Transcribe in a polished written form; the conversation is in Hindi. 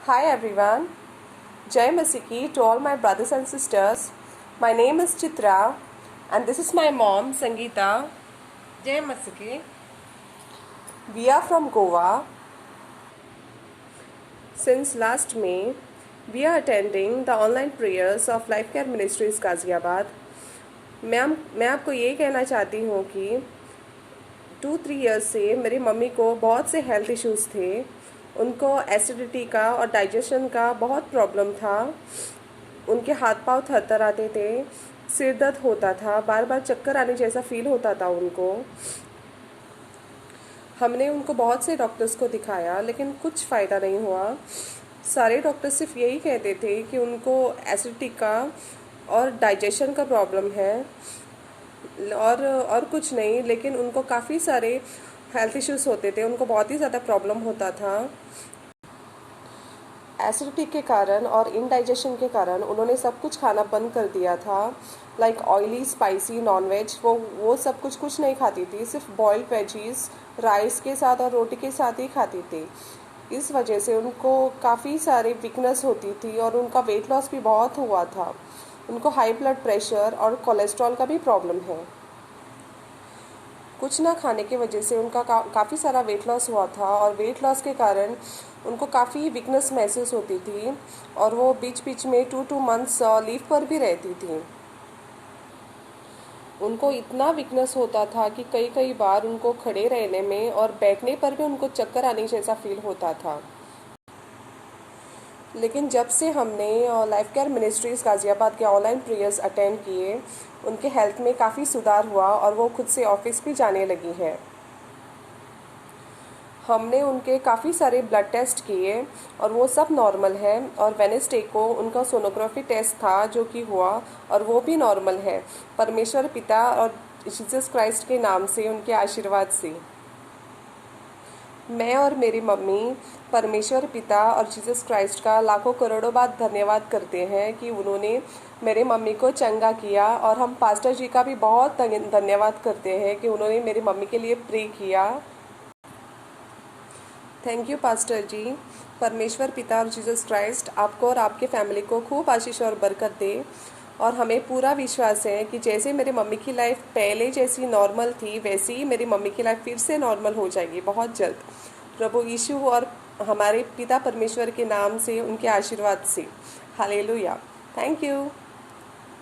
Hi everyone, Jai Masiki to all my brothers and sisters. My name is Chitra and this is my mom Sangeeta. Jai Masiki. We are from Goa. Since last May, we are attending the online prayers of Life Care Ministries Ghaziabad. मैं आपको ये कहना चाहती हूँ कि 2-3 ईयर्स से मेरी मम्मी को बहुत से हेल्थ इश्यूज़ थे. उनको एसिडिटी का और डाइजेशन का बहुत प्रॉब्लम था. उनके हाथ पांव थरथराते थे, सिर दर्द होता था, बार बार चक्कर आने जैसा फील होता था उनको. हमने उनको बहुत से डॉक्टर्स को दिखाया लेकिन कुछ फ़ायदा नहीं हुआ. सारे डॉक्टर सिर्फ यही कहते थे कि उनको एसिडिटी का और डाइजेशन का प्रॉब्लम है और कुछ नहीं. लेकिन उनको काफ़ी सारे हेल्थ इश्यूज़ होते थे, उनको बहुत ही ज़्यादा प्रॉब्लम होता था. एसिडिटी के कारण और इनडाइजेशन के कारण उन्होंने सब कुछ खाना बंद कर दिया था. लाइक ऑयली, स्पाइसी, नॉनवेज वो सब कुछ नहीं खाती थी. सिर्फ बॉइल्ड वेजीज राइस के साथ और रोटी के साथ ही खाती थी. इस वजह से उनको काफ़ी सारी वीकनेस होती थी और उनका वेट लॉस भी बहुत हुआ था. उनको हाई ब्लड प्रेशर और कोलेस्ट्रॉल का भी प्रॉब्लम है. कुछ ना खाने की वजह से उनका काफ़ी सारा वेट लॉस हुआ था और वेट लॉस के कारण उनको काफ़ी वीकनेस महसूस होती थी और वो बीच बीच में 2 मंथ्स लीव पर भी रहती थी. उनको इतना वीकनेस होता था कि कई बार उनको खड़े रहने में और बैठने पर भी उनको चक्कर आने जैसा फील होता था. लेकिन जब से हमने लाइफ केयर मिनिस्ट्रीज़ गाज़ियाबाद के ऑनलाइन प्रेयर्स अटेंड किए, उनके हेल्थ में काफ़ी सुधार हुआ और वो खुद से ऑफिस भी जाने लगी है. हमने उनके काफ़ी सारे ब्लड टेस्ट किए और वो सब नॉर्मल है. और वेडनेसडे को उनका सोनोग्राफी टेस्ट था जो कि हुआ और वो भी नॉर्मल है. परमेश्वर पिता और जीसस क्राइस्ट के नाम से, उनके आशीर्वाद से मैं और मेरी मम्मी परमेश्वर पिता और जीसस क्राइस्ट का लाखों करोड़ों बार धन्यवाद करते हैं कि उन्होंने मेरे मम्मी को चंगा किया. और हम पास्टर जी का भी बहुत धन्यवाद करते हैं कि उन्होंने मेरी मम्मी के लिए प्रे किया. थैंक यू पास्टर जी. परमेश्वर पिता और जीसस क्राइस्ट आपको और आपके फैमिली को खूब आशीष और बरकत दे. और हमें पूरा विश्वास है कि जैसे मेरी मम्मी की लाइफ पहले जैसी नॉर्मल थी वैसे ही मेरी मम्मी की लाइफ फिर से नॉर्मल हो जाएगी बहुत जल्द. प्रभु यीशु और हमारे पिता परमेश्वर के नाम से, उनके आशीर्वाद से. हालेलुया. Thank you.